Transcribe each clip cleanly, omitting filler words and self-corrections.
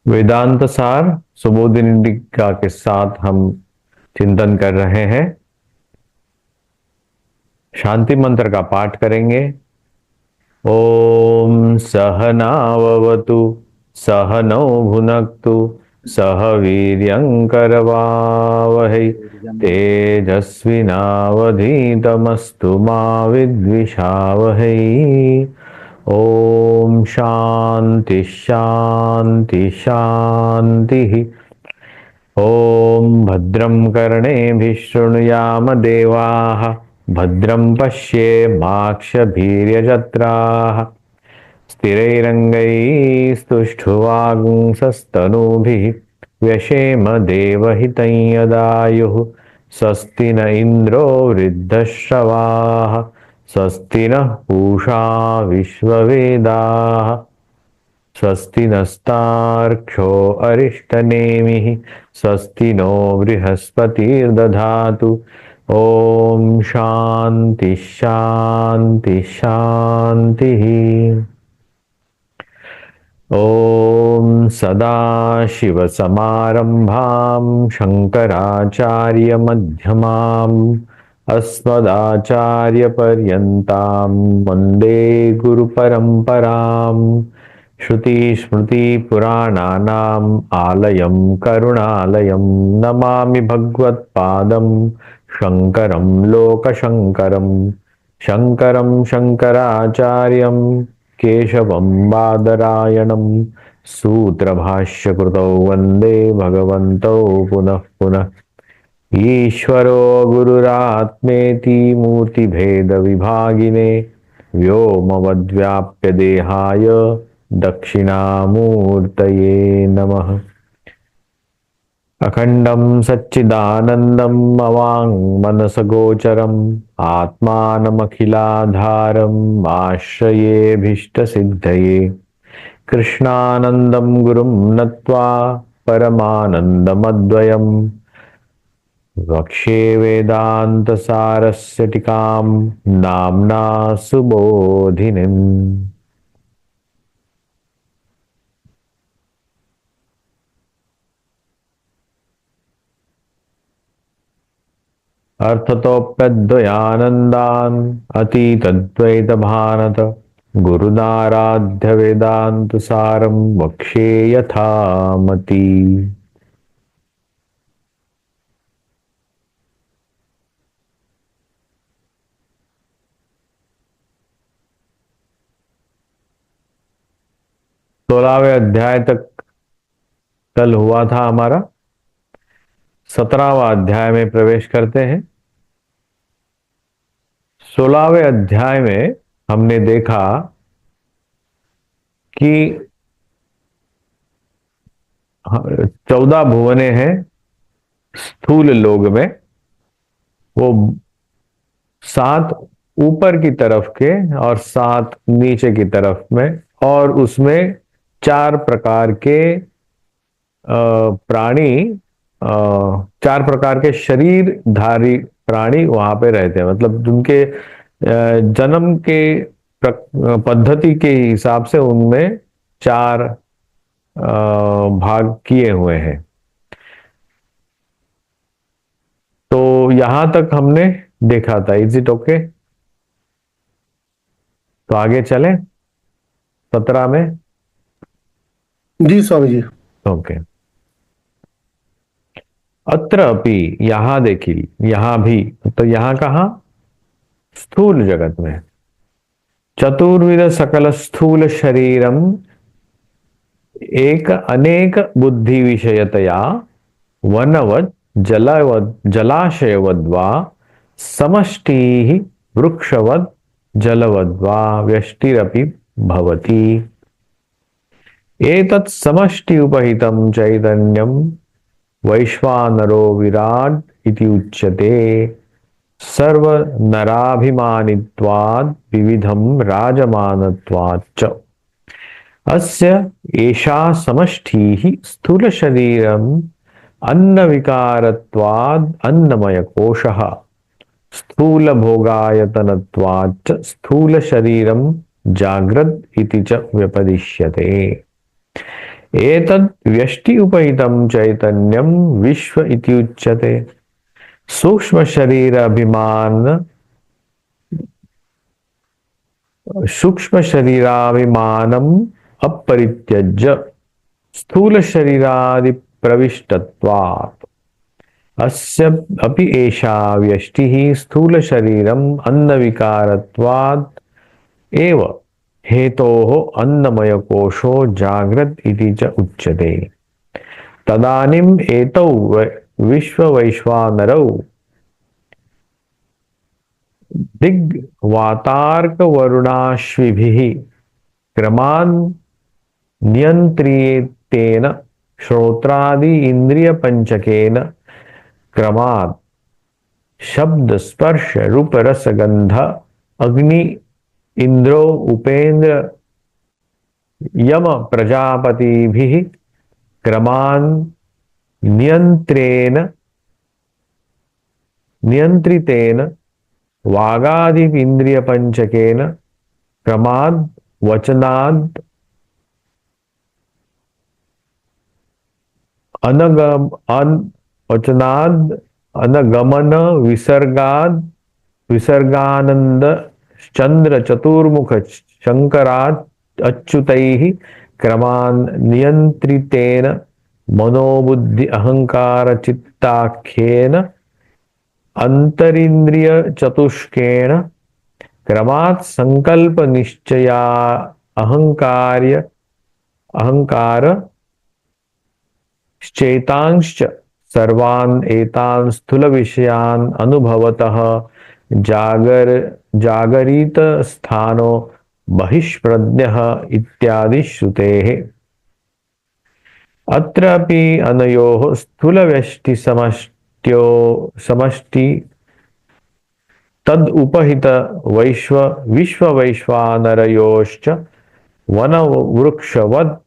वेदांत सार सुबोधिनी टीका के साथ हम चिंतन कर रहे हैं। शांति मंत्र का पाठ करेंगे। ओम सहनाववतु सहनौ भुनक्तु सह वीर्यंकरवावहै तेजस्विनावधीतमस्तु मा विद्विषावहै। ओम शांति शांति शांति। ओम भद्रं कर्णेभिः शृणुयाम देवाः भद्रं पश्येमाक्षभिर्यजत्राः स्थिरैरङ्गैस्तुष्टुवागुंसस्तनूभिः व्यशेम देवहितं यदायुः। स्वस्ति न इन्द्रो वृद्धश्रवाः स्वस्ति नः पूषा विश्ववेदाः स्वस्ति नस्तार्क्ष्यो अरिष्टनेमिः स्वस्ति नो बृहस्पतिर्दधातु। ओम शांति शांति शांति। ओम सदाशिवसमारम्भां शङ्कराचार्यमध्यमाम् अस्मदाचार्यपर्यन्तां वन्दे गुरुपरम्पराम्। श्रुतिस्मृतिपुराणानाम् आलयं करुणालयं नमामि भगवत्पादं शङ्करं लोकशङ्करं। शङ्करं शङ्कराचार्यं केशवं बादरायणं सूत्रभाष्यकृतौ वन्दे भगवन्तौ पुनः पुनः। ईश्वरो गुरुरात्मेति मूर्तिभेदविभागिने व्योमवद्व्याप्य देहाय दक्षिणामूर्तये नमः। अखंडं सच्चिदानन्दं अवाङ्मनसगोचरम् आत्मानमखिलाधारम् आश्रयेऽभीष्टसिद्धये। कृष्णानन्दं गुरुं नत्वा परमानन्दमद्वयम् वक्ष्ये वेदान्तसारस्य टीकां नाम्ना सुबोधिनीम्। अर्थतोऽप्यद्वयानन्दान् अतीतद्वैतभानत गुरुनाराध्य वेदान्तसारं वक्ष्ये यथामति। सोलहवें अध्याय तक कल हुआ था हमारा। 17वां अध्याय में प्रवेश करते हैं। 16वें अध्याय में हमने देखा कि 14 भुवने हैं स्थूल लोक में। वो 7 ऊपर की तरफ के और 7 नीचे की तरफ में, और उसमें 4 प्रकार के प्राणी, 4 प्रकार के शरीरधारी प्राणी वहां पे रहते हैं। मतलब उनके जन्म के पद्धति के हिसाब से उनमें 4 भाग किए हुए हैं। तो यहां तक हमने देखा था। Is it okay? तो आगे चलें 17 में। जी स्वामी जी। ओके। अत्र अपि, यहां देखिए, यहां भी, तो यहां कहा? स्थूल जगत में। चतुर्विध सकल स्थूल शरीरम एक अनेक बुद्धि विषयतया वनवद जलवद जलाशयवद्वा समष्टि वृक्षवद जलवद्वा व्यष्टिरपि भवति। एतत् समष्टि उपहितं चैतन्यं वैश्वानरो विराट इति उच्यते। सर्व नराभिमानित्वाद् विविधं राजमानत्वाच्च। अस्य एषा समष्टिः स्थूल शरीरम् अन्नविकारत्वाद् अन्नमय कोशः स्थूल भोगायतनत्वाच्च स्थूल शरीरं जाग्रत् इति च व्यपदिश्यते। एतद् व्यष्टि उपहितं चैतन्यं विश्व इति उच्यते। सूक्ष्म शरीर अभिमान सूक्ष्म शरीराभिमानम अपरित्यज्य स्थूल शरीरादि प्रविष्टत्वात् अस्य अपि एषा व्यष्टिः स्थूल शरीरम अन्न विकारत्वात् एव हेतोः अन्नमय कोशो जाग्रत इति च उच्यते। तदानीम् एतौ विश्ववैश्वानरौ दिग्वातार्कवरुणाश्विभिः क्रमान् नियन्त्रितेन श्रोत्रादि इन्द्रियपञ्चकेन क्रमात् शब्द स्पर्श रूप रस गंध अग्नि इंद्रो उपेन्द्र यम प्रजापतिभिः क्रमान् नियन्त्रितेन वागादि इंद्रिय पंचकेन क्रमाद् वचनाद् वचनाद् अनगमन विसर्गानंद चंद्र चतुर्मुख शंकरात् अच्युतैः क्रमान् नियंत्रितेन मनोबुद्धि अहंकार चित्ताख्येन अंतरिंद्रिय चतुष्केण क्रमात् संकल्प निश्चया अहंकार चेतांश्च सर्वान् एतान् स्थूल विषयान् अनुभवतः जागरित स्थानो बहिष्प्रज्ञः इत्यादि श्रुतेः। अत्रापि अनयोः स्थूल व्यष्टि समष्टि तद उपहित विश्ववैश्वानरयोश्च वनवृक्षवत्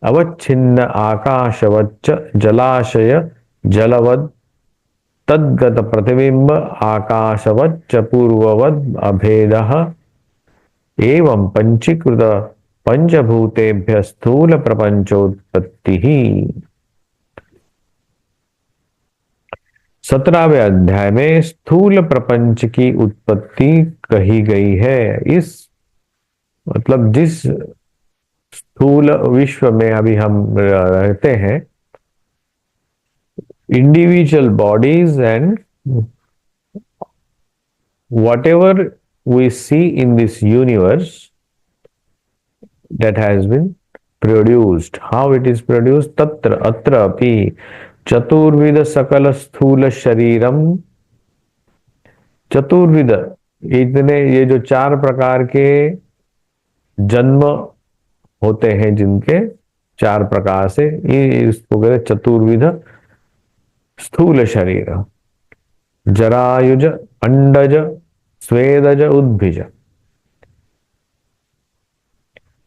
अवच्छिन्न आकाशवच्च जलाशय जलवद् तद्गत प्रतिबिंब आकाशवच्च पूर्ववद् अभेदः एवं पंचीकृत पंचभूतेभ्य स्थूल प्रपंचोत्पत्तिः। 17वें अध्याय में स्थूल प्रपंच की उत्पत्ति कही गई है। इस मतलब जिस स्थूल विश्व में अभी हम रहते हैं, individual bodies and whatever we see in this universe that has been produced, how it is produced, तत्र अत्र अपि चतुर्विध सकल स्थूल शरीरम। चतुर्विध इतने ये जो 4 प्रकार के जन्म होते हैं, जिनके 4 प्रकार से, ये इसको कहते चतुर्विध स्थूल शरीर। जरायुज, अंडज, स्वेदज, उद्भिज,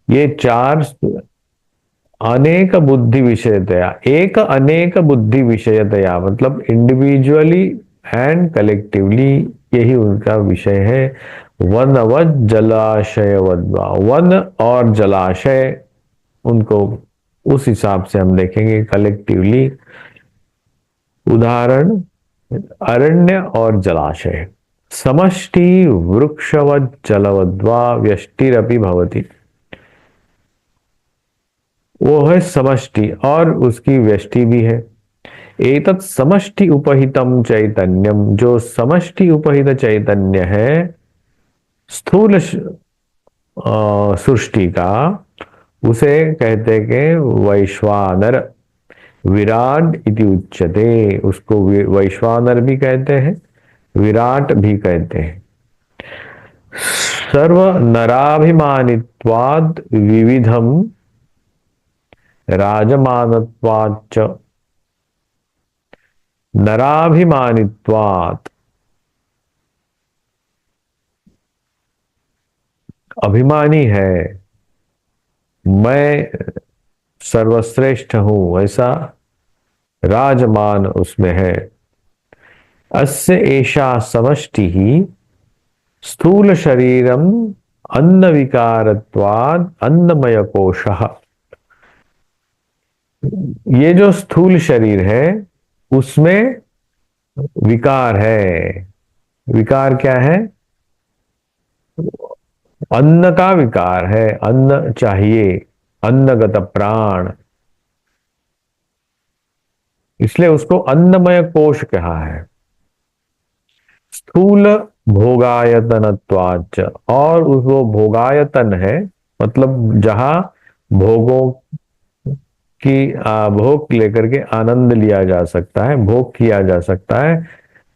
ये 4 अनेक बुद्धि विषयतया, एक अनेक बुद्धि विषयतया, मतलब इंडिविजुअली एंड कलेक्टिवली, यही उनका विषय है। वनवद जलाशय वद्वा, वन और जलाशय, उनको उस हिसाब से हम देखेंगे कलेक्टिवली। उदाहरण अरण्य और जलाशय। समष्टि वृक्षवद जलवद्वा व्यष्टिरपि भवति, वो है समष्टि और उसकी व्यष्टि भी है। एतत् समष्टि उपहितम चैतन्यम, जो समष्टि उपहित चैतन्य है स्थूल सृष्टि का, उसे कहते के वैश्वानर, विराट इति उच्यते। उसको वैश्वानर भी कहते हैं, विराट भी कहते हैं। सर्व नराभिमानित्वाद विविधम राजमानत्वाच्च। नराभिमानित्वात्, अभिमानी है, मैं सर्वश्रेष्ठ हूं, ऐसा राजमान उसमें है। अस्य एषा समष्टि ही स्थूल शरीरम अन्न विकारत्वाद अन्नमय कोशः। ये जो स्थूल शरीर है उसमें विकार है। विकार क्या है? अन्न का विकार है, अन्न चाहिए, अन्नगत प्राण, इसलिए उसको अन्नमय कोश कहा है। स्थूल भोगायतनत्वाच, और वो भोगायतन है, मतलब जहां भोगों की भोग लेकर के आनंद लिया जा सकता है, भोग किया जा सकता है,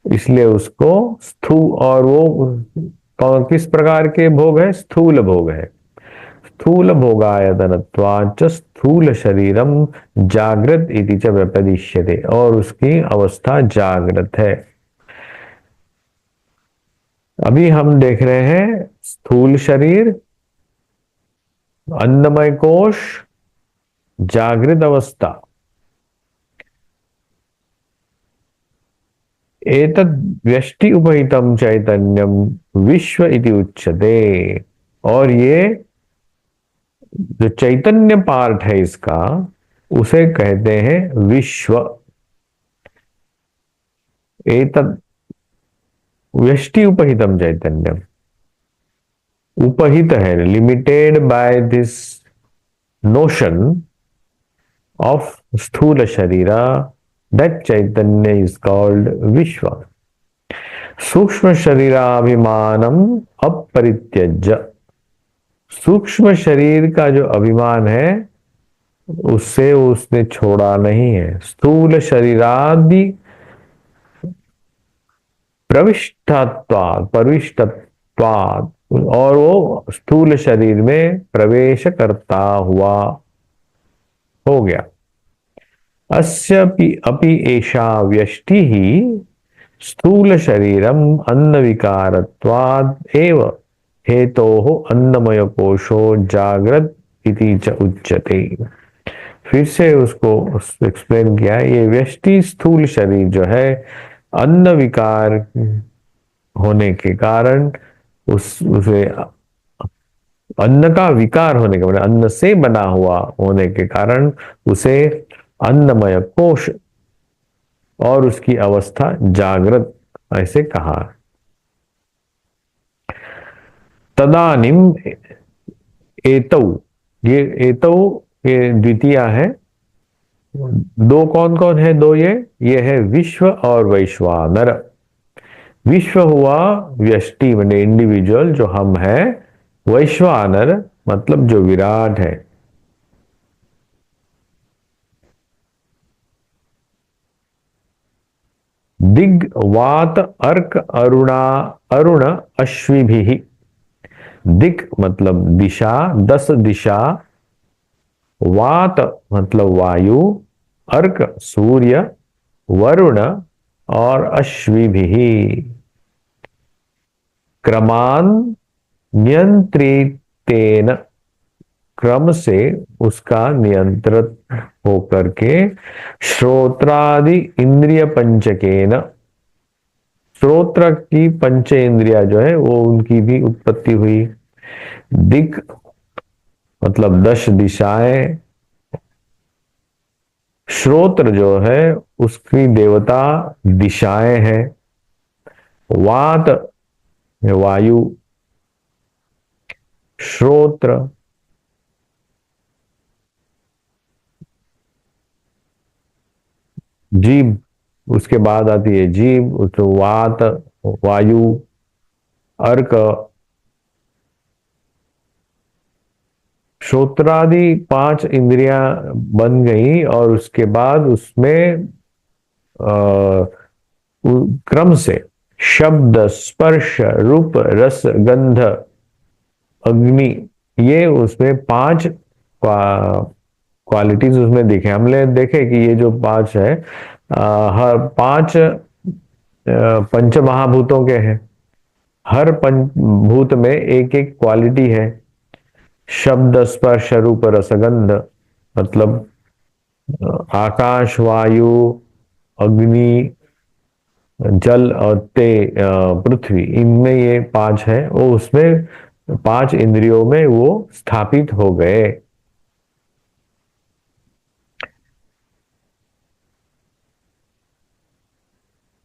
इसलिए उसको स्थू, और वो किस प्रकार के भोग है? स्थूल भोग है। स्थूल भोगायतनत्वाच स्थूल शरीरम जागृत इति च व्यपदिश्यते, और उसकी अवस्था जागृत है। अभी हम देख रहे हैं स्थूल शरीर, अन्नमय कोश, जागृत अवस्था। एतद् व्यष्टि उपहितम चैतन्यम विश्व इति उच्यते। और ये जो चैतन्य पार्ट है इसका, उसे कहते हैं विश्व। एतद् व्यष्टि उपहितम चैतन्यम, उपहित है, limited by this notion of स्थूल शरीरा, दैट चैतन्य इज कॉल्ड विश्व। सूक्ष्म शरीराभिमानम अपरित्यज्य, सूक्ष्म शरीर का जो अभिमान है उससे उसने छोड़ा नहीं है। स्थूल शरीरादि प्रविष्टत्वाद, और वो स्थूल शरीर में प्रवेश करता हुआ हो गया। अस्यपि अपि एषा व्यष्टि ही स्थूल शरीरम अन्न विकारत्वाद एव हेतोः अन्नमय कोशो जागृत इति च उच्यते। फिर से उसको एक्सप्लेन किया, ये व्यष्टि स्थूल शरीर जो है अन्न विकार होने के कारण, उसे अन्न का विकार होने के, मतलब अन्न से बना हुआ होने के कारण उसे अन्नमय कोश और उसकी अवस्था जागृत ऐसे कहा। तदानिम एतौ, ये एतौ ये द्वितीया है। दो कौन कौन है? दो ये है विश्व और वैश्वानर। विश्व हुआ व्यष्टि माने इंडिविजुअल जो हम है, वैश्वानर मतलब जो विराट है। दिग वात अर्क अरुणा अरुण अश्विभिः। दिक मतलब दिशा, 10 दिशा, वात मतलब वायु, अर्क सूर्य, वरुण और अश्विभिः क्रमान नियंत्रितेन, क्रम से उसका नियंत्रित होकर के, श्रोत्रादि इंद्रिय पंचकेन, श्रोत्र की पंच इंद्रिया जो है वो उनकी भी उत्पत्ति हुई। दिक मतलब 10 दिशाएं, श्रोत्र जो है उसकी देवता दिशाएं हैं, वात वायु, श्रोत्र, जीभ, उसके बाद आती है जीभ, तो वात, वायु, अर्क, श्रोत्रादि 5 इंद्रियां बन गई। और उसके बाद उसमें क्रम से शब्द, स्पर्श, रूप, रस, गंध, अग्नि, ये उसमें 5 क्वालिटीज उसमें दिखे। हमने देखे कि ये जो 5 है, हर 5 पंच महाभूतों के हैं। हर पंच भूत में एक एक क्वालिटी है। शब्द, स्पर्श, रूप, रसगंध मतलब आकाश, वायु, अग्नि, जल और पृथ्वी, इनमें ये 5 है। वो उसमें 5 इंद्रियों में वो स्थापित हो गए।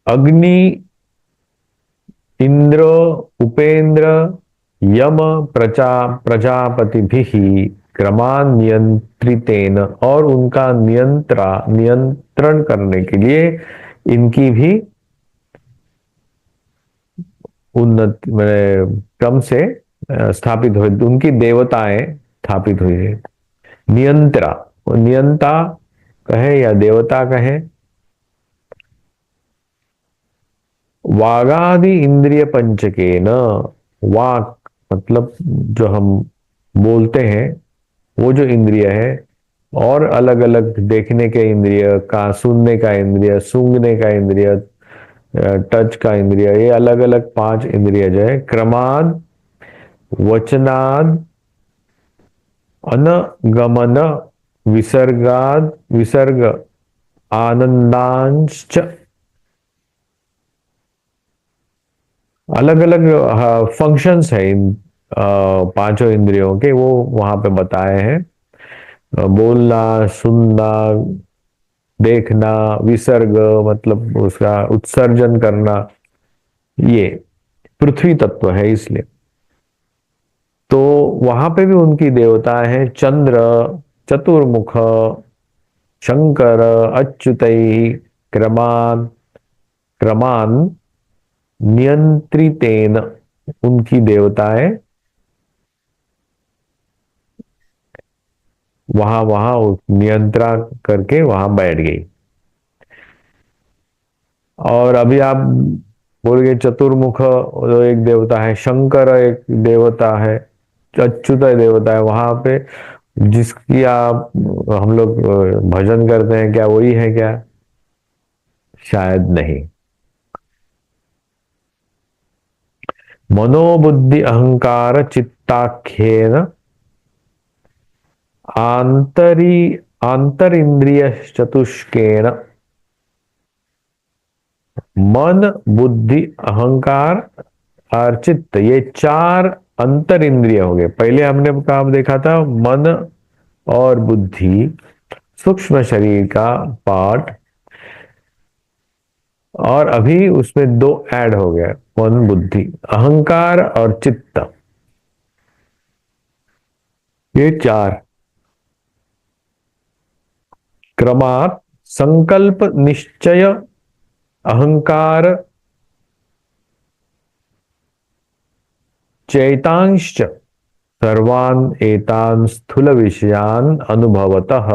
अग्नि, इंद्र, उपेंद्र, यम, प्रजापतिभिः क्रमान नियंत्रितेन, और उनका नियंत्रण करने के लिए इनकी भी उन्नति क्रम से स्थापित हुई, उनकी देवताएं स्थापित हुई है। नियंत्रा, नियंता कहे या देवता कहे। वागादि इंद्रिय पंचके न, वाक मतलब जो हम बोलते हैं वो जो इंद्रिय है, और अलग अलग देखने के इंद्रिय का, सुनने का इंद्रिय, सूंघने का इंद्रिय, टच का इंद्रिय, ये अलग अलग 5 इंद्रिय जो है, क्रमाद वचनाद अनगमन विसर्गाद विसर्ग आनंदांश, अलग अलग फंक्शंस है इन पांचों इंद्रियों के, वो वहां पे बताए हैं। बोलना, सुनना, देखना, विसर्ग मतलब उसका उत्सर्जन करना, ये पृथ्वी तत्व है इसलिए। तो वहां पे भी उनकी देवताएं हैं, चंद्र, चतुर्मुख, शंकर, अच्युतई, क्रमान क्रमान नियंत्रितेन, उनकी देवताएं वहां वहां नियंत्रण करके वहां बैठ गई। और अभी आप बोल गए चतुर्मुख जो एक देवता है, शंकर एक देवता है, अच्युत देवता है, वहां पे जिसकी आप हम लोग भजन करते हैं, क्या वही है क्या? शायद नहीं। मनोबुद्धि अहंकार चित्ताख्येन आंतर इंद्रिय चतुष्केन, मन, बुद्धि, अहंकार और चित्त, ये 4 अंतर इंद्रिय हो गए। पहले हमने काम देखा था मन और बुद्धि, सूक्ष्म शरीर का पार्ट, और अभी उसमें 2 ऐड हो गया, मन, बुद्धि, अहंकार और चित्त, ये 4 क्रमात् संकल्प निश्चय अहंकार चैतांश्च सर्वान एतान स्थूल विषयान अनुभवतः।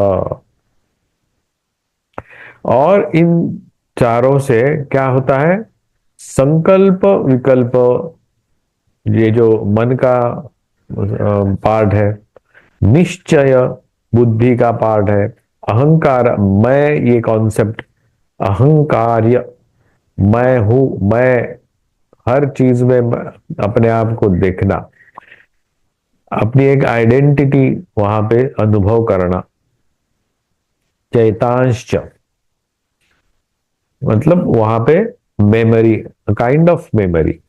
और इन चारों से क्या होता है? संकल्प विकल्प, ये जो मन का पार्ट है, निश्चय बुद्धि का पार्ट है, अहंकार मैं, ये कॉन्सेप्ट अहंकार्य, मैं हूं, मैं हर चीज में अपने आप को देखना, अपनी एक आइडेंटिटी वहां पे अनुभव करना। चैतांश मतलब वहां पे मेमोरी, काइंड ऑफ मेमोरी।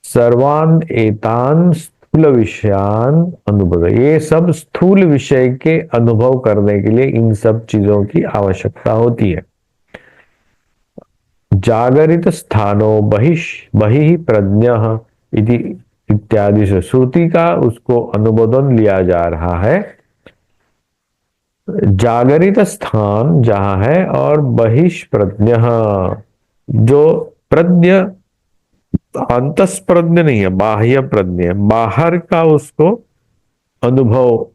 सर्वान एतान स्थूल विषयान अनुभव, ये सब स्थूल विषय के अनुभव करने के लिए इन सब चीजों की आवश्यकता होती है। जागरित स्थानो बहि प्रज्ञ इति इत्यादि से श्रुति का उसको अनुमोदन लिया जा रहा है। जागरित स्थान जहां है, और बहिष्प्रज्ञ, जो प्रज्ञ अंतस प्रज्ञ नहीं है, बाह्य प्रज्ञ, बाहर का उसको अनुभव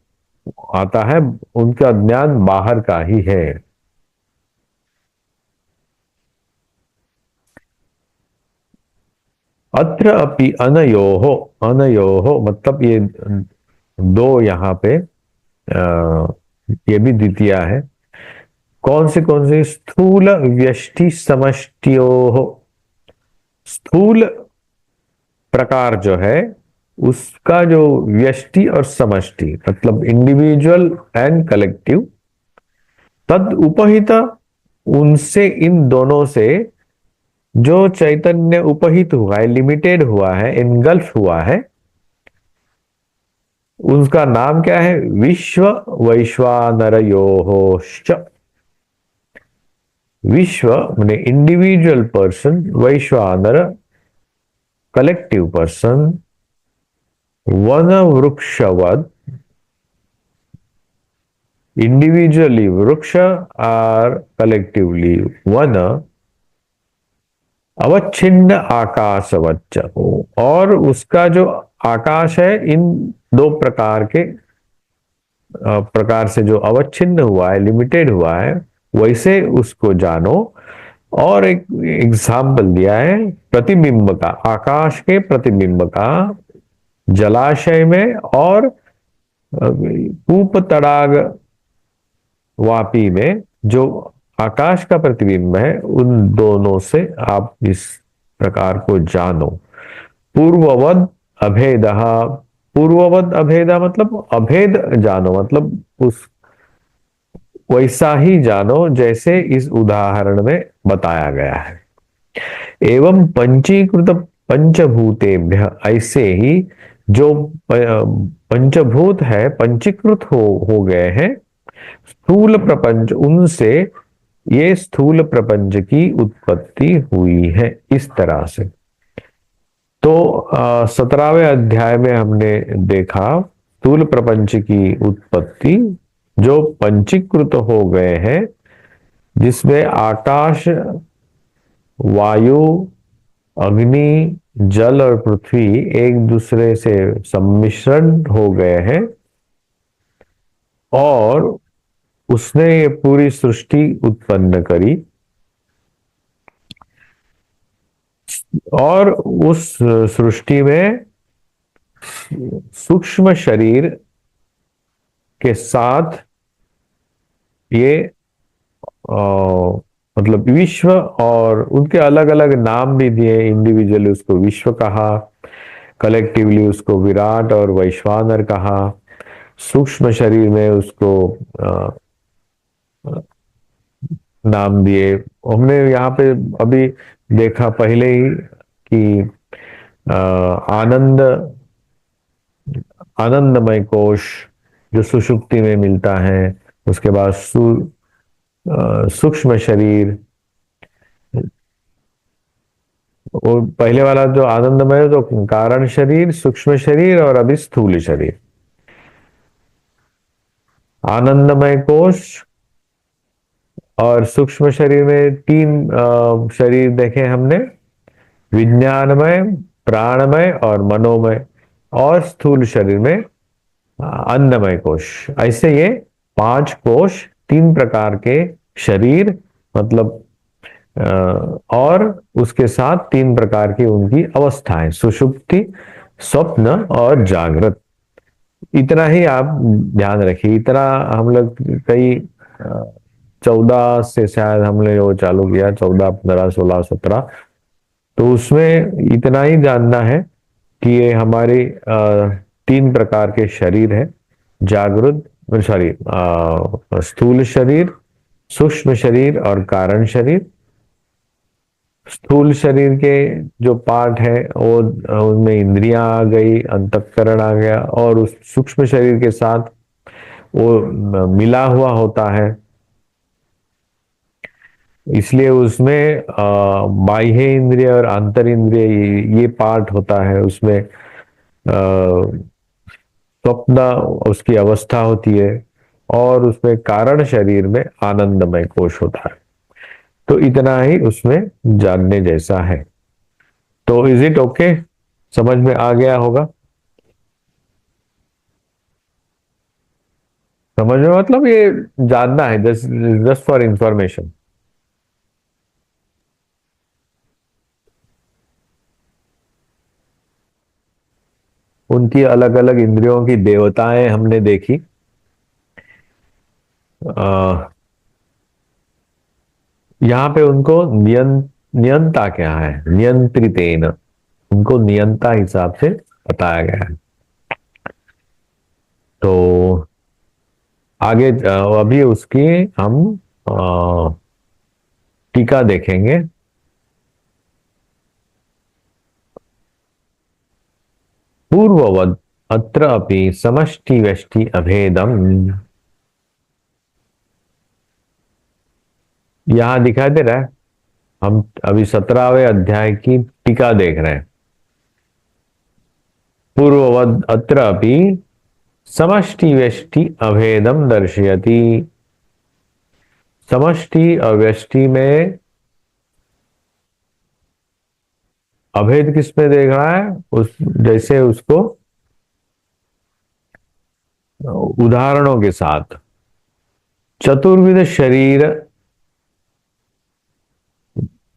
आता है, उनका ज्ञान बाहर का ही है। अत्र अपि अनयोहो, अनयोहो मतलब ये 2 यहाँ पे ये भी द्वितीय है। कौन सी? स्थूल व्यष्टि समष्टियो, स्थूल प्रकार जो है उसका जो व्यष्टि और समष्टि मतलब इंडिविजुअल एंड कलेक्टिव, तद उपहित, उनसे इन दोनों से जो चैतन्य उपहित हुआ है, लिमिटेड हुआ है, इनगल्फ हुआ है, उसका नाम क्या है? विश्व वैश्वानरयोश्च। विश्व माने इंडिविजुअल पर्सन, वैश्वानर कलेक्टिव पर्सन, वन वृक्षवत इंडिविजुअली वृक्ष और कलेक्टिवली वन, अवच्छिन्न आकाशवच्च, और उसका जो आकाश है इन दो प्रकार से जो अवच्छिन्न हुआ है, लिमिटेड हुआ है, वैसे उसको जानो। और एक एग्जाम्पल दिया है प्रतिबिंब का, आकाश के प्रतिबिंब का जलाशय में और कूप तड़ाग वापी में जो आकाश का प्रतिबिंब है, उन दोनों से आप इस प्रकार को जानो। पूर्ववद अभेदः, पूर्ववद अभेदा मतलब अभेद जानो, मतलब उस वैसा ही जानो जैसे इस उदाहरण में बताया गया है। एवं पंचीकृत पंचभूतेभ्य, ऐसे ही जो पंचभूत है पंचीकृत हो गए हैं, स्थूल प्रपंच, उनसे ये स्थूल प्रपंच की उत्पत्ति हुई है। इस तरह से तो 17वें अध्याय में हमने देखा स्थूल प्रपंच की उत्पत्ति, जो पंचीकृत हो गए हैं, जिसमें आकाश, वायु, अग्नि, जल और पृथ्वी एक दूसरे से सम्मिश्रण हो गए हैं, और उसने ये पूरी सृष्टि उत्पन्न करी। और उस सृष्टि में सूक्ष्म शरीर के साथ ये मतलब विश्व, और उनके अलग अलग नाम भी दिए। इंडिविजुअली उसको विश्व कहा, कलेक्टिवली उसको विराट और वैश्वानर कहा, सूक्ष्म शरीर में उसको नाम दिए। हमने यहाँ पे अभी देखा पहले ही कि आनंद, आनंदमय कोश जो सुषुप्ति में मिलता है, उसके बाद सूक्ष्म शरीर, और पहले वाला जो आनंदमय तो कारण शरीर, सूक्ष्म शरीर और अभी स्थूल शरीर। आनंदमय कोश और सूक्ष्म शरीर में तीन शरीर देखे हमने, विज्ञानमय, प्राणमय और मनोमय, और स्थूल शरीर में अन्नमय कोश। ऐसे ये 5 कोश, 3 प्रकार के शरीर, मतलब और उसके साथ 3 प्रकार की उनकी अवस्थाएं, सुषुप्ति, स्वप्न और जागृत। इतना ही आप ध्यान रखिए। इतना हम लोग कई 14 से शायद हमने वो चालू किया, 14, 15, 16, 17, तो उसमें इतना ही जानना है कि ये हमारे 3 प्रकार के शरीर है, जागृत शरीर, स्थूल शरीर, सूक्ष्म शरीर और कारण शरीर। स्थूल शरीर के जो पार्ट है वो उनमें इंद्रियां आ गई, अंतःकरण आ गया, और उस सूक्ष्म शरीर के साथ वो मिला हुआ होता है, इसलिए उसमें बाह्य इंद्रिय और आंतर इंद्रिय ये पार्ट होता है। उसमें स्वप्न उसकी अवस्था होती है, और उसमें कारण शरीर में आनंदमय कोश होता है। तो इतना ही उसमें जानने जैसा है। तो इज इट ओके? समझ में आ गया होगा? समझ में मतलब ये जानना है, जस्ट जस्ट फॉर इंफॉर्मेशन। उनकी अलग अलग इंद्रियों की देवताएं हमने देखी। यहाँ पे उनको नियंता क्या है, नियंत्रितेन, उनको नियंता हिसाब से बताया गया है। तो आगे अभी उसकी हम टीका देखेंगे। पूर्ववद अत्र अपि समष्टि व्यष्टि अभेदम, यहां दिखाई दे रहा है। हम अभी 17वें अध्याय की टीका देख रहे हैं। पूर्ववद अत्र अपि समष्टि व्यष्टि अभेदम दर्शयति। समष्टि और व्यष्टि में अभेद किसमें देख रहा है? उस जैसे उसको उदाहरणों के साथ। चतुर्विध शरीर,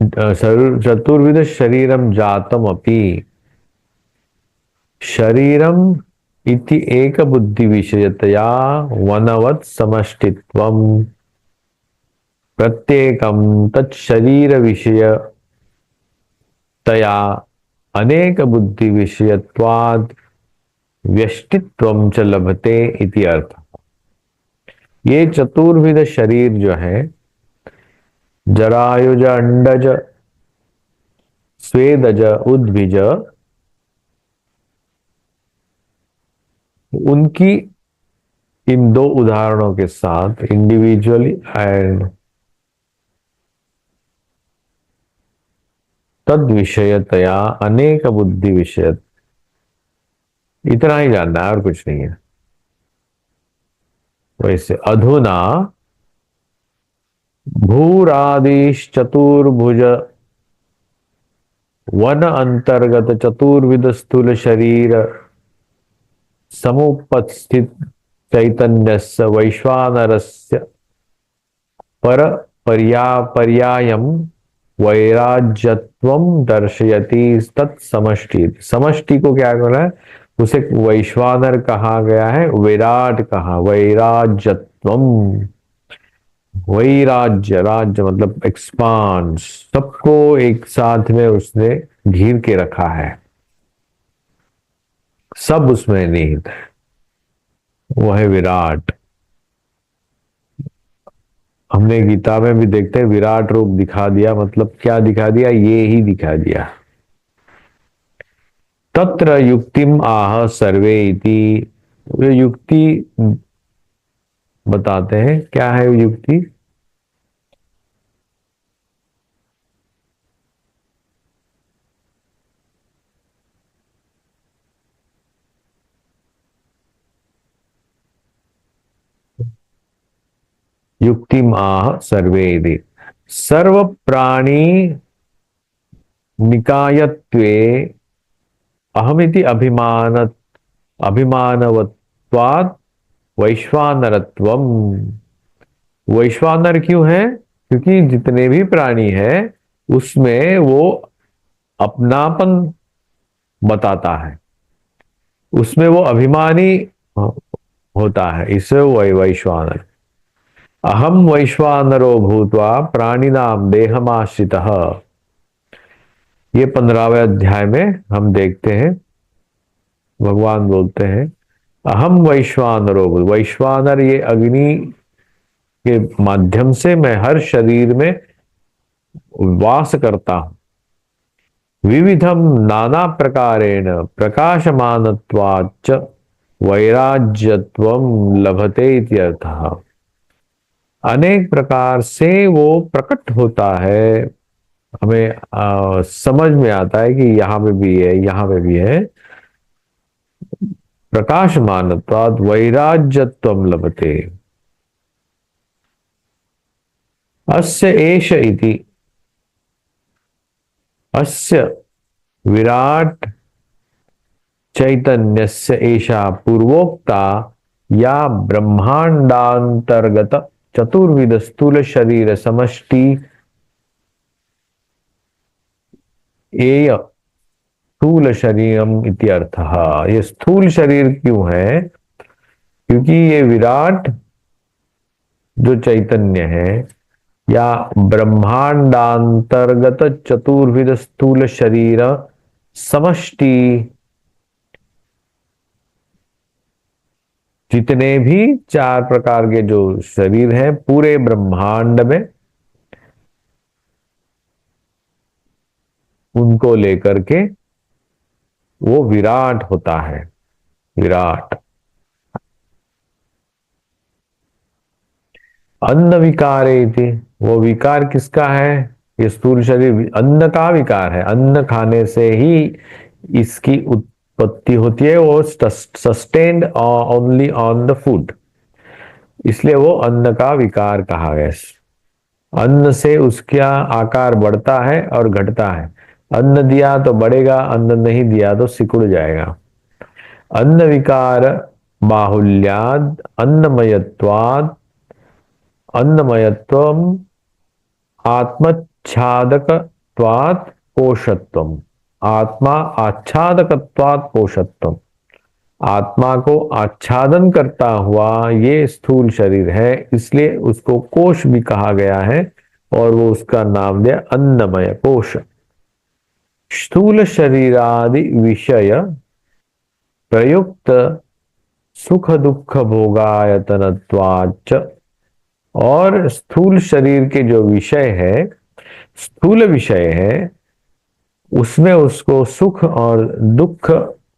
चतुर्विध शरीरम जातम अपि शरीरम इति एक बुद्धि विषयतया वनवत् समष्टित्वम प्रत्येकम तत्शरीर विषयतया अनेक बुद्धि विषयत्वाद व्यष्टित्वम च लभते इति अर्थ। ये चतुर्विध शरीर जो है, जरायुज अंडज स्वेदज उद्भिज, उनकी इन दो उदाहरणों के साथ इंडिविजुअली एंड तद विषयतया अनेक बुद्धि विषय, इतना ही जानना है और कुछ नहीं है। वैसे अधुना भूरादिश्चतुर्भुज वन अंतर्गत चतुर्विध स्थूल शरीर समुपस्थित चैतन्यस्य वैश्वानरस्य पर पर्यायम वैराज्यत्वम दर्शयति तत्समष्टि। समष्टि को क्या करना है? उसे वैश्वानर कहा गया है, विराट कहा। वैराज्यत्वम, वैराज्य, राज्य मतलब एक्सपांड, सबको एक साथ में उसने घेर के रखा है, सब उसमें निहित है, वो है विराट। हमने गीता में भी देखते हैं विराट रूप दिखा दिया, मतलब क्या दिखा दिया? ये ही दिखा दिया। तत्र युक्तिम आह सर्वे इति, ये युक्ति बताते हैं। क्या है युक्ति? युक्तिम आह सर्वे इति सर्व प्राणी निकायत्वे अहमिति अभिमानवत्वात् वैश्वानरत्वम। वैश्वानर क्यों है? क्योंकि जितने भी प्राणी है उसमें वो अपनापन बताता है, उसमें वो अभिमानी होता है, इसे वैश्वानर। अहम वैश्वानरो भूत्वा प्राणिनाम देहमाश्रितः, ये 15वें अध्याय में हम देखते हैं। भगवान बोलते हैं अहम वैश्वानरो, वैश्वानर ये अग्नि के माध्यम से मैं हर शरीर में वास करता हूं। विविधम नाना प्रकारेण प्रकाशमानत्वाच्च वैराज्यत्वम लभते इत्यर्थः। अनेक प्रकार से वो प्रकट होता है, हमें समझ में आता है कि यहाँ पे भी है, यहाँ पे भी है। प्रकाशमानत्वात् वैराज्यत्वम लभते। अस्य एष इति, अस्य विराट चैतन्यस्य एषा पूर्वोक्ता या ब्रह्मांडांतर्गत चतुर्विध स्थूल शरीर समष्टि एय स्थूल शरीरम इत्यर्थः। ये स्थूल शरीर क्यों है? क्योंकि ये विराट जो चैतन्य है या ब्रह्मांडांतर्गत चतुर्विध स्थूल शरीर समष्टि, जितने भी 4 प्रकार के जो शरीर हैं पूरे ब्रह्मांड में, उनको लेकर के वो विराट होता है। विराट अन्न विकारे इति, वो विकार किसका है? ये स्थूल शरीर अन्न का विकार है। अन्न खाने से ही इसकी उत्पत्ति होती है। वो sustained only on the food, इसलिए वो अन्न का विकार कहा गया। अन्न से उसका आकार बढ़ता है और घटता है। अन्न दिया तो बढ़ेगा, अन्न नहीं दिया तो सिकुड़ जाएगा। अन्न विकार बाहुल्याद अन्नमयत्वाद, अन्नमयत्वम आत्मच्छादकत्वात् पोषत्वम, आत्मा आच्छादकत्वात् पोषत्वम, आत्मा को आच्छादन करता हुआ ये स्थूल शरीर है, इसलिए उसको कोश भी कहा गया है और वो उसका नाम दिया अन्नमय कोश। स्थूल शरीरादि विषय प्रयुक्त सुख दुख भोगायतनत्वाच्च, और स्थूल शरीर के जो विषय है, स्थूल विषय है, उसमें उसको सुख और दुख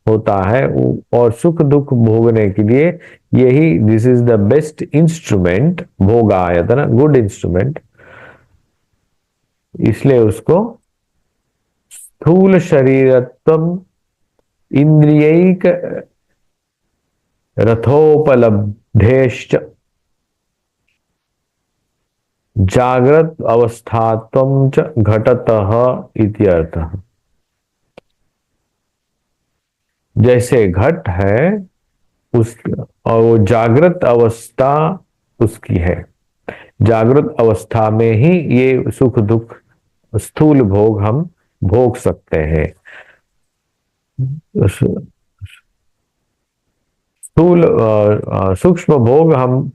होता है, और सुख दुख भोगने के लिए यही this is the best instrument, भोगायतन गुड इंस्ट्रूमेंट, इसलिए उसको स्थूल शरीरत्वम इंद्रियैक रथोपलब्धेश्च जागृत अवस्थात्वं च घटतः इति अर्थः। जैसे घट है उस, और वो जागृत अवस्था उसकी है, जागृत अवस्था में ही ये सुख दुख स्थूल भोग हम भोग सकते हैं। स्थूल सूक्ष्म भोग हम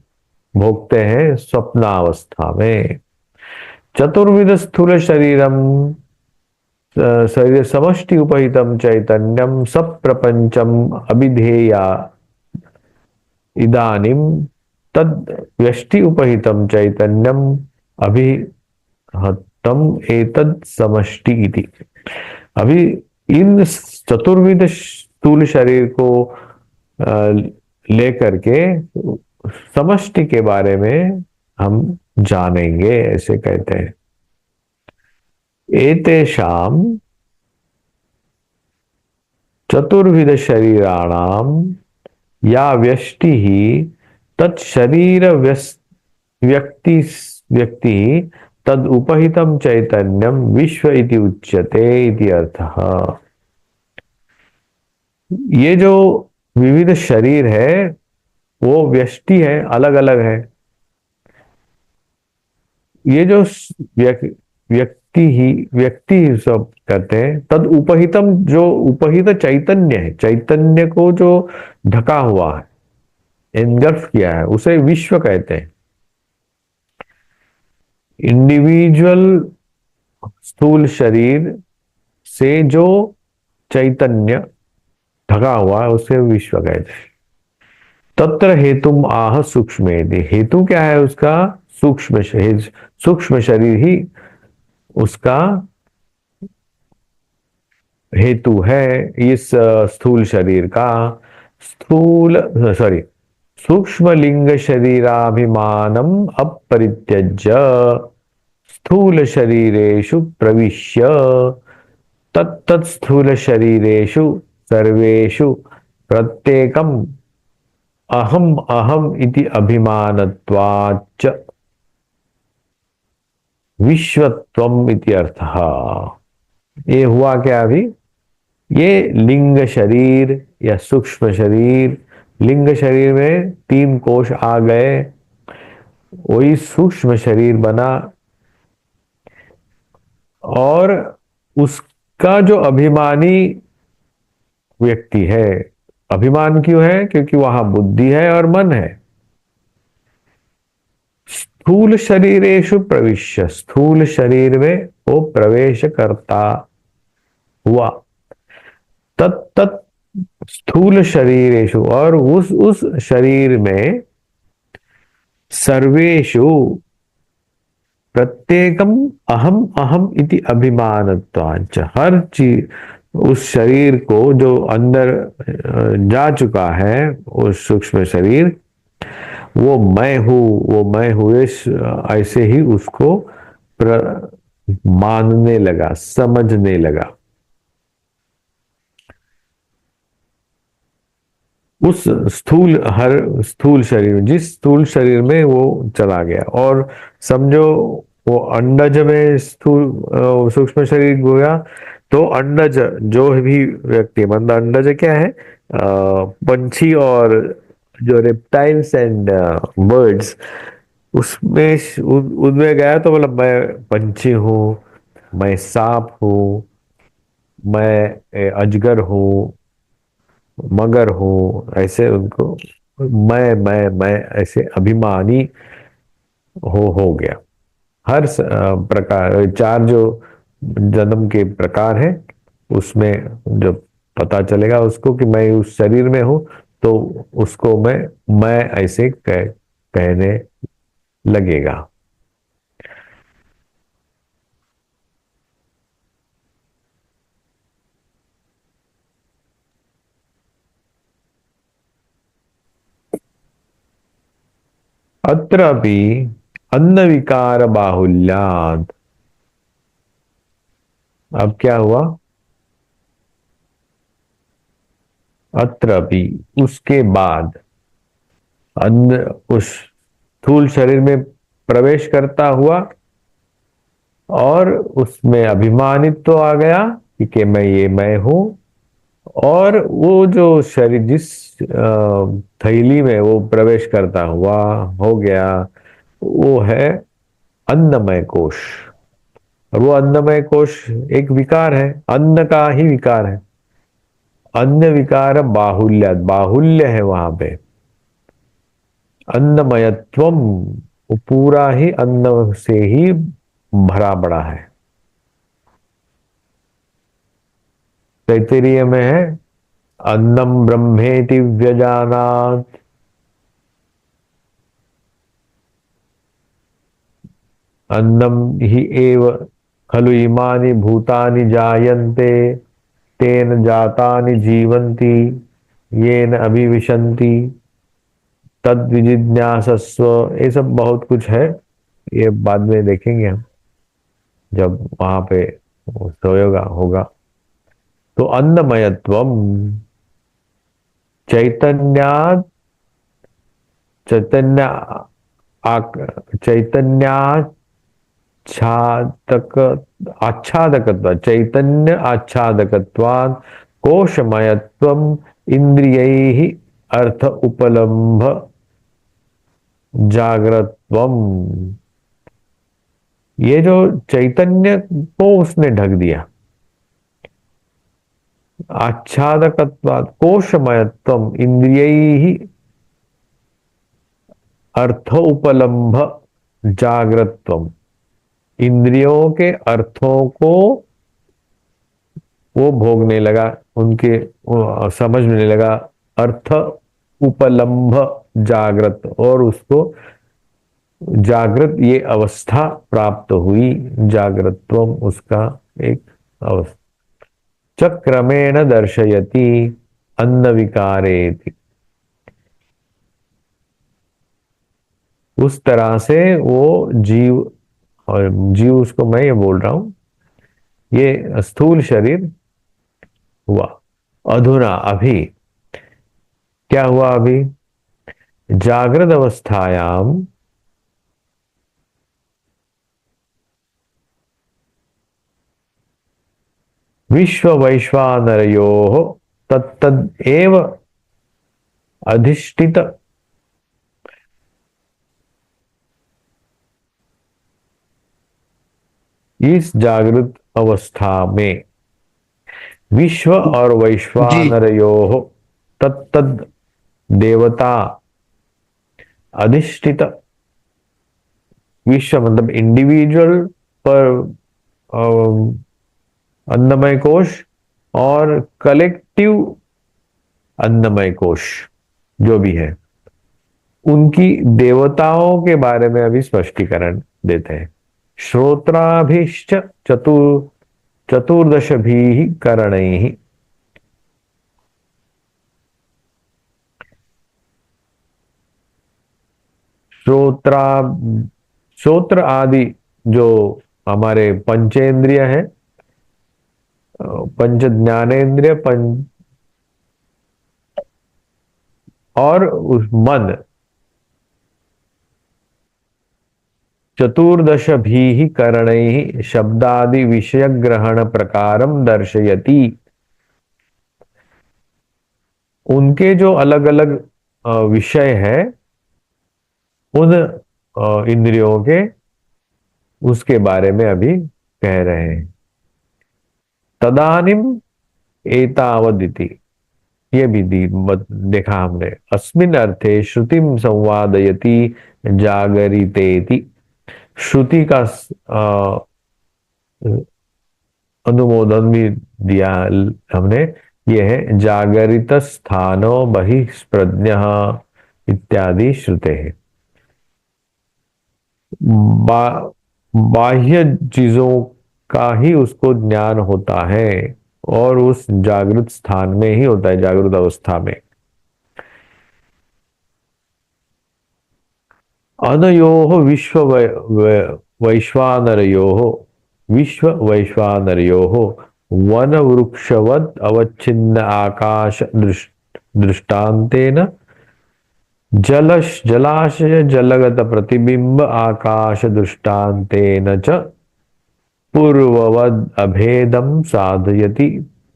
भोगते हैं स्वप्नावस्था में। चतुर्विध स्थूल शरीरम शरीर समष्टि उपहितम चैतन्यम सब प्रपंचम अभिधेया इदानीम तद व्यष्टि उपहितम चैतन्यम अभिहतम एतद समष्टि इति। अभी इन चतुर्विध स्थूल शरीर को लेकर के समष्टि के बारे में हम जानेंगे, ऐसे कहते हैं। एतेषाम चतुर्विध शरीराणाम या व्यष्टि ही तत्शरीर व्यक्ति व्यक्ति तद उपहितम चैतन्यम विश्व इति उच्यते इति अर्थः। ये जो विविध शरीर है वो व्यष्टि है, अलग अलग है। ये जो व्यक्ति सब कहते हैं, तद उपहितम, जो उपहित चैतन्य है, चैतन्य को जो ढका हुआ है, एनगल्फ किया है, उसे विश्व कहते हैं। इंडिविजुअल स्थूल शरीर से जो चैतन्य ढका हुआ है उसे विश्व कहते हैं। तत्र हेतुम आह सूक्ष्म, हेतु क्या है उसका? सूक्ष्म शरीर, सूक्ष्म शरीर ही उसका हेतु है इस स्थूल शरीर का। सूक्ष्म लिंग शरीराभिमानम अपरित्यज्य स्थूल शरीरेषु प्रविश्य तत्तत् स्थूल शरीरेषु सर्वेषु प्रत्येकम अहम अहम इति अभिमानत्वाच्च विश्वत्वम इति अर्थः। ये हुआ क्या अभी? ये लिंग शरीर या सूक्ष्म शरीर, लिंग शरीर में 3 कोश आ गए, वही सूक्ष्म शरीर बना, और उसका जो अभिमानी व्यक्ति है, अभिमान क्यों है? क्योंकि वहां बुद्धि है और मन है। स्थूल शरीरेषु प्रविश्य, स्थूल शरीर में वो प्रवेश करता हुआ, तत्त स्थूल शरीरेषु, और उस शरीर में सर्वेषु प्रत्येकम अहम अहम इति अभिमानत्वाच्च, हर चीज उस शरीर को जो अंदर जा चुका है, उस सूक्ष्म शरीर, वो मैं हूँ, वो मैं हूँ, ऐसे ही उसको मानने लगा, समझने लगा। उस स्थूल शरीर में, जिस स्थूल शरीर में वो चला गया, और समझो वो अंडज में स्थूल सूक्ष्म शरीर गया, तो अंडज जो भी व्यक्ति, मतलब अंडज क्या है, पंछी और जो रेप्टाइल्स एंड बर्ड्स, उसमें उनमें गया, तो मतलब मैं पंछी हूँ, मैं सांप हूँ, मैं अजगर हूँ, मगर हूँ, ऐसे उनको मैं ऐसे अभिमानी हो गया। हर प्रकार, चार जो जन्म के प्रकार हैं, उसमें जब पता चलेगा उसको कि मैं उस शरीर में हूं, तो उसको मैं ऐसे कहने लगेगा। अत्रापि अन्न विकार बाहुल्यात्। अब क्या हुआ? अत्रापि, उसके बाद, अन्न उस स्थूल शरीर में प्रवेश करता हुआ, और उसमें अभिमानित तो आ गया कि मैं हूं, और वो जो शरीर जिस थैली में वो प्रवेश करता हुआ हो गया, वो है अन्नमय कोश। और वो अन्नमय कोश एक विकार है, अन्न का ही विकार है। अन्न विकार बाहुल्य, बाहुल्य है वहां पे। अन्नमयत्वम, वो पूरा ही अन्न से ही भरा पड़ा है। तैत्तिरीय में है, अन्नम ब्रह्मेति व्यजानात्। अन्नम ही एव खलु इमानि भूतानि जायन्ते, तेन जातानि जीवन्ति, येन अभिविशन्ति, तद विजिज्ञासस्व। ये सब बहुत कुछ है, ये बाद में देखेंगे हम जब वहां पे होगा होगा। तो अन्नमयत्वम, चैतन्यात्, चैतन्य चैतन्याच्छादक, आच्छादकत्व, चैतन्य आच्छादकत्वात् कोशमयत्वम, इंद्रियैः अर्थ उपलम्भ जागृतत्वम। ये जो चैतन्य को उसने ढक दिया, आच्छादकत्वात् कोशमयत्वम, इंद्रियैः अर्थोपलम्भ जागृतत्वम, इंद्रियों के अर्थों को वो भोगने लगा, उनके वो समझने लगा। अर्थ उपलम्भ जागृत, और उसको जागृत ये अवस्था प्राप्त हुई, जागृतत्वम उसका एक अवस्था। चक्रमेण दर्शयति अन्न विकारेति। उस तरह से वो जीव, और जीव उसको मैं ये बोल रहा हूं, ये स्थूल शरीर हुआ। अधुना, अभी क्या हुआ? अभी जागृत अवस्थायाम विश्व वैश्वानरयोः तत्तद एव अधिष्ठित, इस जागृत अवस्था में विश्व और जी। वैश्वानरयोः तत्तद देवता अधिष्ठित, विश्व मतलब इंडिविजुअल पर अन्नमय कोश, और कलेक्टिव अन्नमय कोश जो भी है, उनकी देवताओं के बारे में अभी स्पष्टीकरण देते हैं। श्रोत्राभिश्च चतुर्दश भी करणैः। श्रोत्रा श्रोत्र आदि जो हमारे पंचेंद्रिय है, पंच ज्ञानेन्द्रिय, पंच और उस मन, चतुर्दश भी करणैः शब्दादि विषय ग्रहण प्रकारम दर्शयति। उनके जो अलग अलग विषय है उन इंद्रियों के, उसके बारे में अभी कह रहे हैं। तदानिम एतावदिति, ये भी देखा हमने। अस्मिन् अर्थे श्रुतिम संवादयति जागरितेति। श्रुति का अनुमोदन भी दिया हमने। यह है जागरित स्थानो बहिष्प्रज्ञ इत्यादि श्रुते है। बाह्य चीजों का ही उसको ज्ञान होता है और उस जागृत स्थान में ही होता है, जागृत अवस्था में। अनयोः वैश्वानरयोः, विश्व वैश्वानरयोः वन वृक्षवत् अवच्छिन्न आकाश दृष्टान्तेन जलाशय जलगत प्रतिबिंब आकाश दृष्टान्तेन च पूर्ववद अभेदम साधयति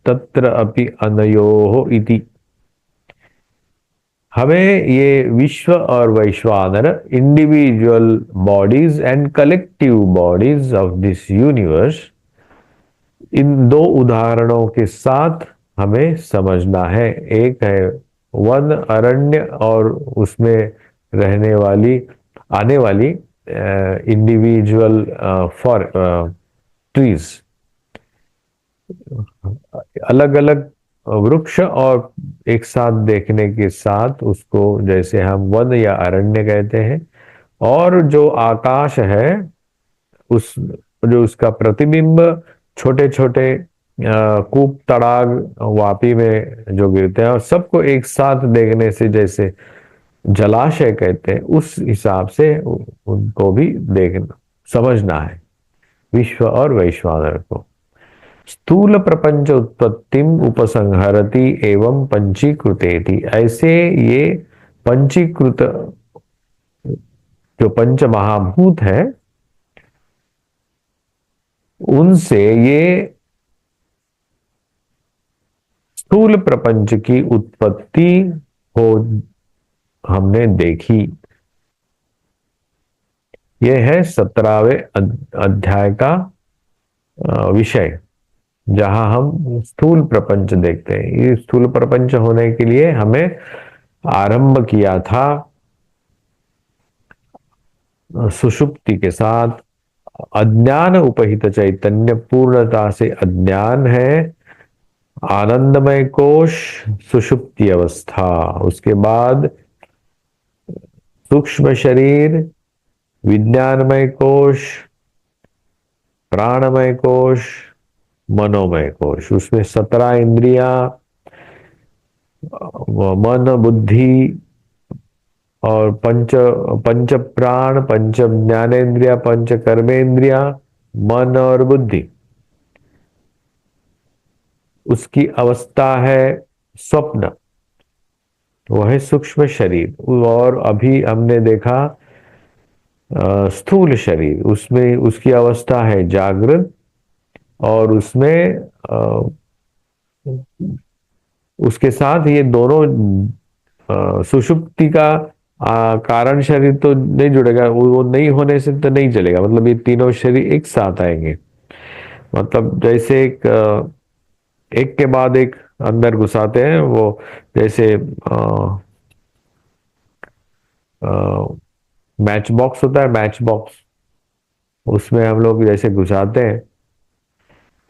तत्र अपि अनयोः इति। हमें ये विश्व और वैश्वानर, individual bodies and collective bodies of this universe, इन दो उदाहरणों के साथ हमें समझना है। एक है वन, अरण्य, और उसमें रहने वाली, आने वाली इंडिविजुअल फॉर ट्रीज, अलग अलग वृक्ष, और एक साथ देखने के साथ उसको जैसे हम वन या अरण्य कहते हैं। और जो आकाश है, उस जो उसका प्रतिबिंब, छोटे छोटे कूप, तड़ाग, वापी में जो गिरते हैं, और सबको एक साथ देखने से जैसे जलाशय कहते हैं, उस हिसाब से उनको भी देखना, समझना है विश्व और वैश्वानर को। स्थूल प्रपंच उत्पत्तिम उपसंहरति एवं पंचीकृतेति। ऐसे ये पंचीकृत जो पंच महाभूत है, उनसे ये स्थूल प्रपंच की उत्पत्ति हो हमने देखी। यह है 17वें अध्याय का विषय, जहां हम स्थूल प्रपंच देखते हैं। ये स्थूल प्रपंच होने के लिए हमें आरंभ किया था सुषुप्ति के साथ। अज्ञान उपहित चैतन्य, पूर्णता से अज्ञान है, आनंदमय कोश, सुषुप्ति अवस्था। उसके बाद सूक्ष्म शरीर, विज्ञानमय कोश, प्राणमय कोश, मनोमय कोश। उसमें 17 इंद्रिया, मन, बुद्धि और पंच प्राण, पंच ज्ञानेन्द्रिया, पंच कर्मेंद्रिया, मन और बुद्धि। उसकी अवस्था है स्वप्न, वो है सूक्ष्म शरीर। और अभी हमने देखा स्थूल शरीर, उसमें उसकी अवस्था है जागृत, और उसमें उसके साथ ये दोनों सुषुप्ति का कारण शरीर तो नहीं जुड़ेगा, वो नहीं होने से तो नहीं चलेगा। मतलब ये तीनों शरीर एक साथ आएंगे। मतलब जैसे एक के बाद एक अंदर घुसाते हैं, वो जैसे मैच बॉक्स होता है, मैच बॉक्स, उसमें हम लोग जैसे घुसाते हैं।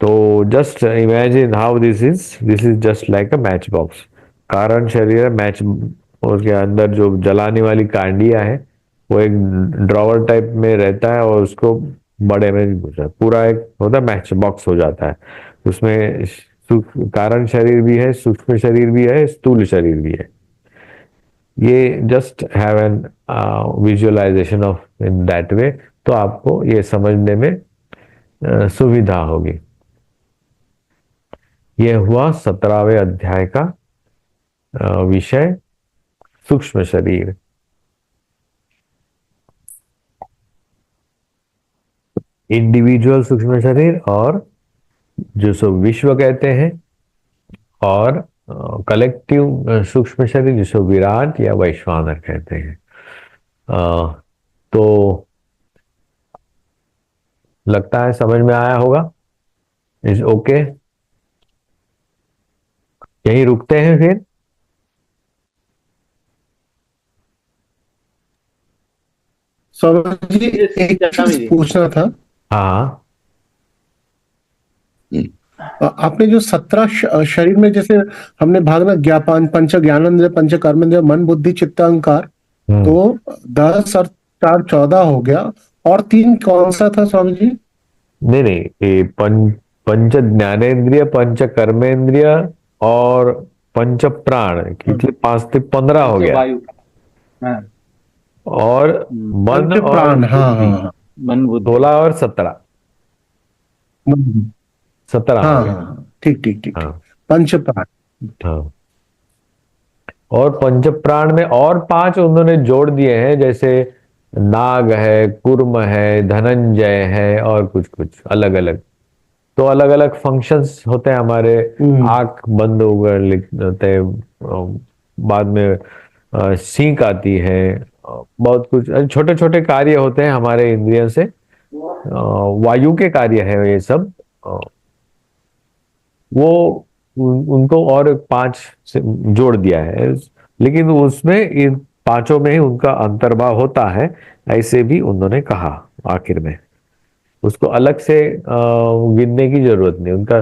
तो just imagine how this is just like a match box. कारण शरीर है, मैच, उसके अंदर जो जलाने वाली कांडिया है वो एक ड्रॉवर टाइप में रहता है, और उसको बड़े में घुसा, पूरा एक होता है, मैच बॉक्स हो जाता है। उसमें कारण शरीर भी है, सूक्ष्म शरीर भी है, स्थूल शरीर भी है। ये just have an visualization of in that way, तो आपको ये समझने में सुविधा होगी। यह हुआ 17वें अध्याय का विषय, सूक्ष्म शरीर। इंडिविजुअल सूक्ष्म शरीर, और जो सो विश्व कहते हैं, और कलेक्टिव सूक्ष्म शरीर जिसको विराट या वैश्वानर कहते हैं। तो लगता है समझ में आया होगा। इज ओके, यहीं रुकते हैं फिर। स्वामी जी, एक स्वामी चीज जी। पूछना था। हाँ, आपने जो 17 शरीर में, जैसे हमने भागना ज्ञापान पंच ज्ञानेंद्रिय पंच कर्मेंद्रिय मन बुद्धि चित्त अहंकार, तो 10 और 4 14 हो गया। और 3 कौन सा था स्वामी जी? नहीं नहीं, ये पंच ज्ञानेन्द्रिय, पंच कर्मेंद्रिय और पंच प्राण, कितने 5 से 15 हो गया। वायु। हाँ। और मन पंच और प्राण, हाँ बुद्धि, हाँ हाँ। मन बुद्धि। 16 और 17, मन- 17 हो हाँ गया। हाँ हाँ, ठीक ठीक ठीक ठीक। हाँ पंच प्राण। हाँ। और पंच प्राण में और 5 उन्होंने जोड़ दिए हैं, जैसे नाग है, कुर्म है, धनंजय है, और कुछ कुछ अलग अलग। तो अलग अलग फंक्शंस होते हैं हमारे। आंख बंद होकर लिखते हैं, बाद में सींक आती है, बहुत कुछ छोटे छोटे कार्य होते हैं हमारे इंद्रियों से। वायु के कार्य है ये सब। वो उनको और 5 से जोड़ दिया है, लेकिन उसमें इन 5 में ही उनका अंतर्भाव होता है, ऐसे भी उन्होंने कहा आखिर में। उसको अलग से गिनने की जरूरत नहीं, उनका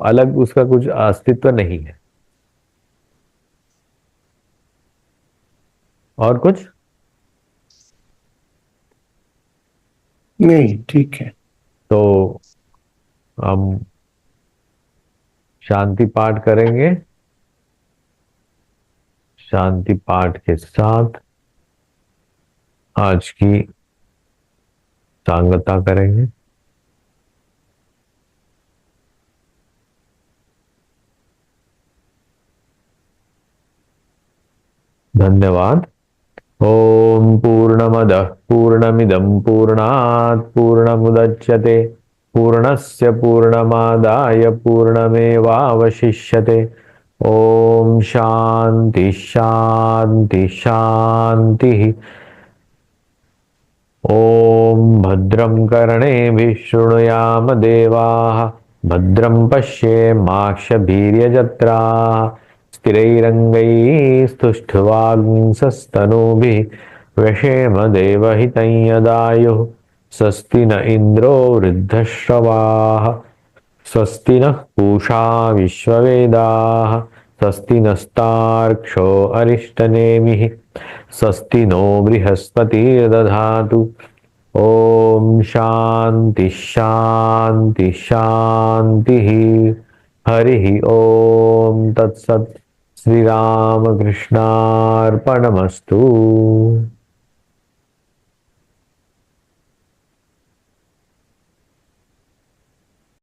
अलग उसका कुछ अस्तित्व नहीं है। और कुछ नहीं, ठीक है। तो हम शांति पाठ करेंगे। शांति पाठ के साथ आज की सांगता करेंगे। धन्यवाद। ओम पूर्णमदः पूर्णमिदं पूर्णात् पूर्णमुदच्यते पूर्णस्य पूर्णमादाय पूर्णमेवावशिष्यते। ओम शांति शांति शांति। ओम भद्रं कर्णेभिः शृणुयाम देवाः, भद्रं पश्येमाक्षभिर्यजत्राः, स्थिरैरङ्गैस्तुष्टुवागुंसस्तनूभिः व्यशेम देवहितं यदायुः। स्वस्ति न इन्द्रो वृद्धश्रवाः, स्वस्ति नः पूषा विश्ववेदाः, स्वस्ति नस्तार्क्ष्यो अरिष्टनेमिः, स्वस्ति नो बृहस्पतिर्दधातु। ओम शांति शांति शांति। हरि ओम तत्सत्। श्री राम कृष्णार्पणमस्तु।